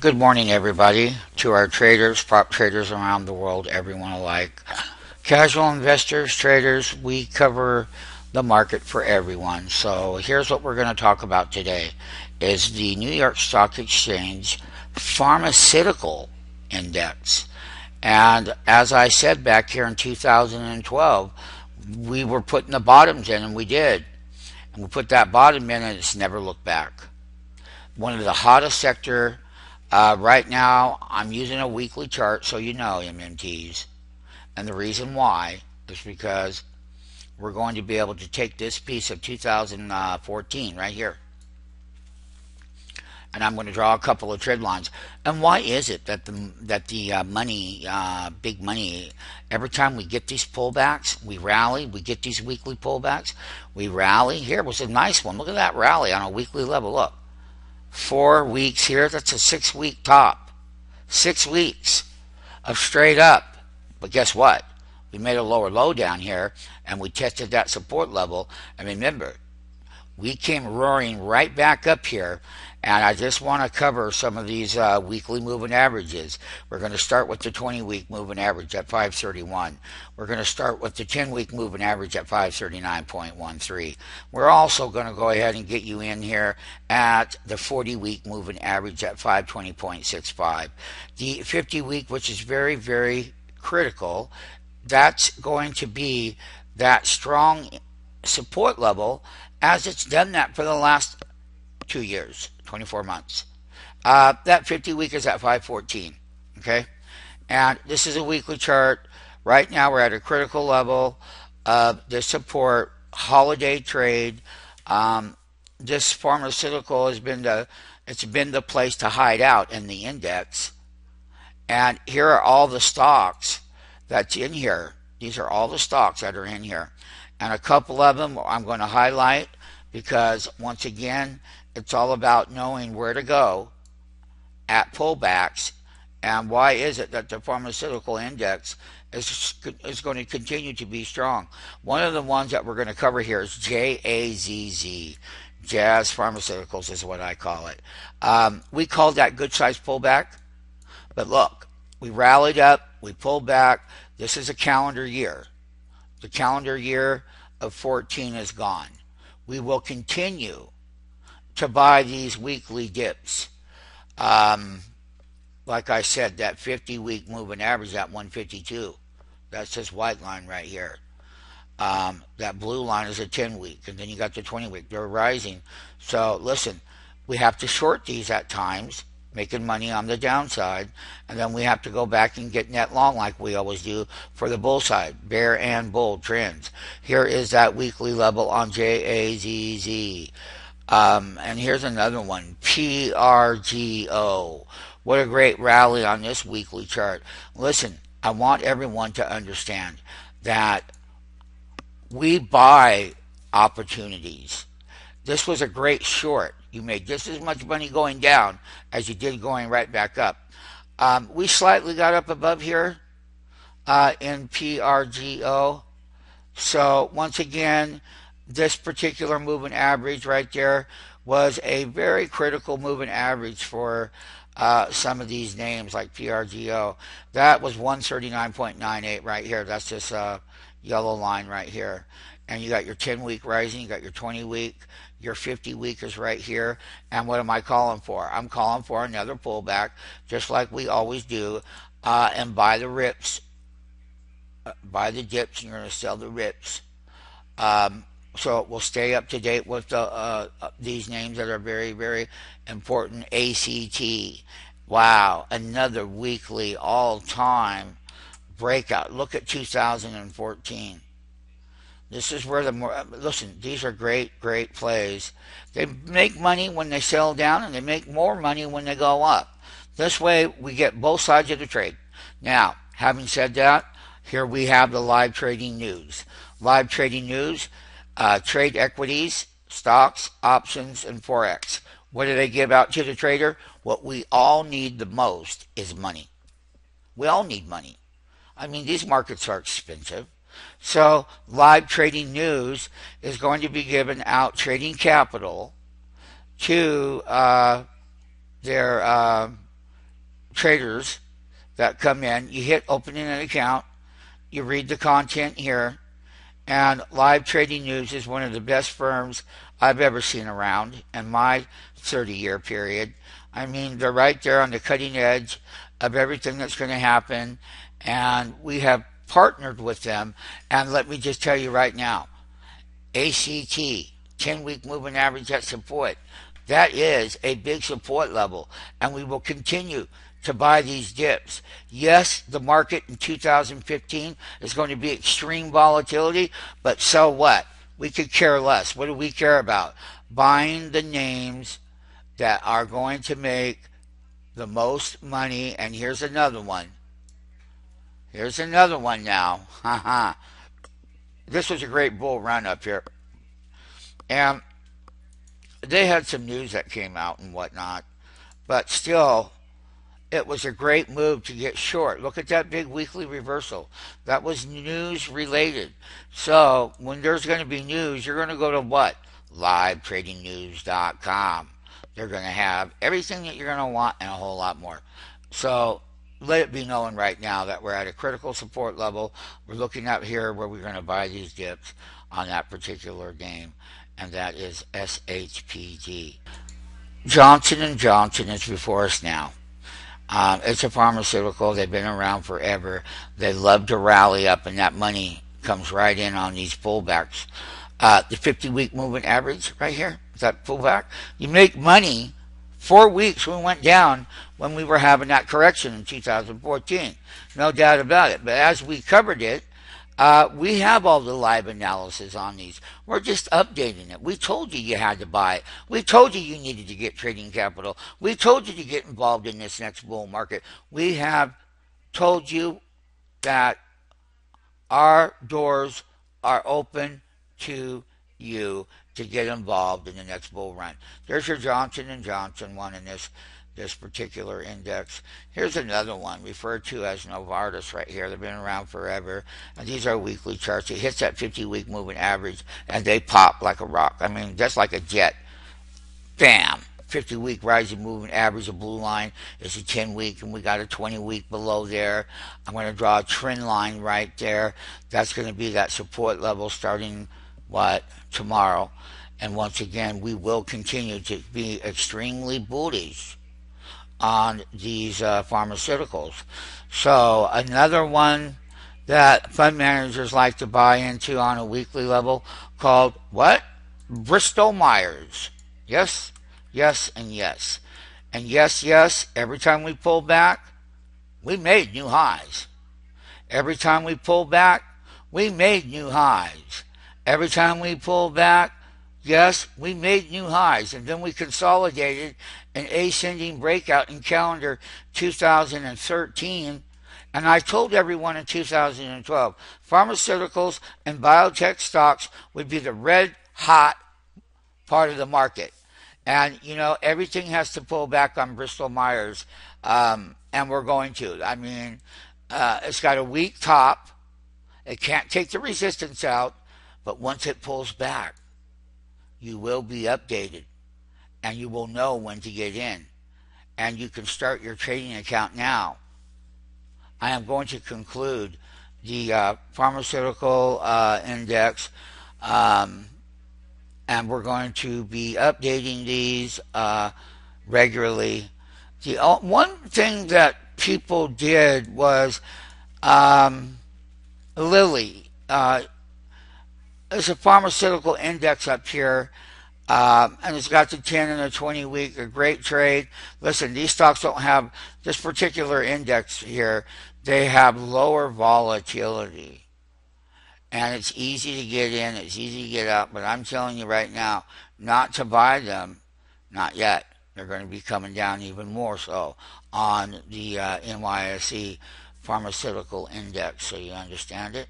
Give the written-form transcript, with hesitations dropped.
Good morning, everybody, to our traders, prop traders around the world, everyone alike. Casual investors, traders, we cover the market for everyone. So here's what we're going to talk about today is the New York Stock Exchange Pharmaceutical Index. And as I said back here in 2012, we were putting the bottoms in, and we did. And we put that bottom in, and it's never looked back. One of the hottest sector right now. I'm using a weekly chart, so you know, MMTs. And the reason why is because we're going to be able to take this piece of 2014 right here, and I'm going to draw a couple of trend lines. And why is it that the money, big money, every time we get these pullbacks, we rally. We get these weekly pullbacks, we rally. Here was a nice one. Look at that rally on a weekly level. Look, 4 weeks here. That's a 6-week top. 6 weeks of straight up. But guess what? We made a lower low down here, and we tested that support level. And remember, we came roaring right back up here, and I just want to cover some of these weekly moving averages. We're going to start with the 20-week moving average at 531. We're going to start with the 10-week moving average at 539.13. We're also going to go ahead and get you in here at the 40-week moving average at 520.65. The 50-week, which is very, very critical, that's going to be that strong support level, as it's done that for the last 2 years, 24 months. That 50-week is at 514, okay? And this is a weekly chart. Right now we're at a critical level of the support, holiday trade. This pharmaceutical has been the place to hide out in the index. And here are all the stocks that's in here. These are all the stocks that are in here. And a couple of them I'm going to highlight because, once again, it's all about knowing where to go at pullbacks. And why is it that the pharmaceutical index is going to continue to be strong? One of the ones that we're going to cover here is JAZZ. Jazz Pharmaceuticals is what I call it. We called that good size pullback. But look, we rallied up, we pulled back. This is a calendar year. The calendar year of 14 is gone. We will continue to buy these weekly dips. Like I said, that 50-week moving average at 152. That's this white line right here. That blue line is a 10-week, and then you got the 20-week. They're rising. So listen, we have to short these at times, making money on the downside, and then we have to go back and get net long like we always do for the bull side, bear and bull trends. Here is that weekly level on JAZZ. And here's another one, PRGO. What a great rally on this weekly chart. Listen, I want everyone to understand that we buy opportunities. This was a great short. You made just as much money going down as you did going right back up. We slightly got up above here in PRGO. So once again, this particular moving average right there was a very critical moving average for some of these names like PRGO. That was 139.98 right here. That's this yellow line right here. And you got your 10-week rising, you got your 20-week, your 50-week is right here. And what am I calling for? I'm calling for another pullback, just like we always do, and buy the rips. Buy the dips, and you're going to sell the rips. So we'll stay up to date with these names that are very, very important. ACT. Wow, another weekly all-time breakout. Look at 2014. This is where listen, these are great, great plays. They make money when they sell down, and they make more money when they go up. This way, we get both sides of the trade. Now, having said that, here we have the live trading news. Live trading news, trade equities, stocks, options, and Forex. What do they give out to the trader? What we all need the most is money. We all need money. I mean, these markets are expensive. So live trading news is going to be given out trading capital to their traders that come in. You hit opening an account, you read the content here, and Live Trading News is one of the best firms I've ever seen around in my 30-year period. I mean, they're right there on the cutting edge of everything that's going to happen, and we have partnered with them. And let me just tell you right now, ACT, 10-week moving average at support, that is a big support level, and we will continue to buy these dips. Yes, the market in 2015 is going to be extreme volatility, but so what? We could care less. What do we care about? Buying the names that are going to make the most money. And here's another one. Here's another one now. This was a great bull run up here. And they had some news that came out and whatnot, but still, it was a great move to get short. Look at that big weekly reversal. That was news related. So when there's going to be news, you're going to go to what? LiveTradingNews.com. They're going to have everything that you're going to want and a whole lot more. So let it be known right now that we're at a critical support level. We're looking at here where we're going to buy these dips on that particular game, and that is SHPG. Johnson & Johnson is before us now. It's a pharmaceutical. They've been around forever. They love to rally up, and that money comes right in on these pullbacks. The 50-week moving average right here, that pullback, you make money 4 weeks when we went down when we were having that correction in 2014. No doubt about it. But as we covered it, we have all the live analysis on these. We're just updating it. We told you you had to buy it. We told you you needed to get trading capital. We told you to get involved in this next bull market. We have told you that our doors are open to you to get involved in the next bull run. There's your Johnson & Johnson one in this particular index. Here's another one referred to as Novartis right here. They've been around forever, and these are weekly charts. It hits that 50-week moving average, and they pop like a rock. I mean, just like a jet. Bam! 50-week rising moving average, a blue line is a 10-week, and we got a 20-week below there. I'm going to draw a trend line right there. That's going to be that support level starting, tomorrow. And once again, we will continue to be extremely bullish on these pharmaceuticals. So another one that fund managers like to buy into on a weekly level called what? Bristol Myers. Yes, yes, and yes. And yes, yes, every time we pull back, we made new highs. Every time we pull back, we made new highs. Every time we pull back, yes, we made new highs, and then we consolidated an ascending breakout in calendar 2013. And I told everyone in 2012, pharmaceuticals and biotech stocks would be the red hot part of the market. And, everything has to pull back on Bristol Myers, and we're going to. I mean, it's got a weak top. It can't take the resistance out, but once it pulls back, you will be updated, and you will know when to get in, and you can start your trading account now. I am going to conclude the pharmaceutical index, and we're going to be updating these regularly. The one thing that people did was Lilly. There's a pharmaceutical index up here, and it's got the 10 and the 20 week, a great trade. Listen, these stocks don't have this particular index here. They have lower volatility, and it's easy to get in, it's easy to get out, but I'm telling you right now, not to buy them, not yet. They're going to be coming down even more so on the NYSE pharmaceutical index, so you understand it.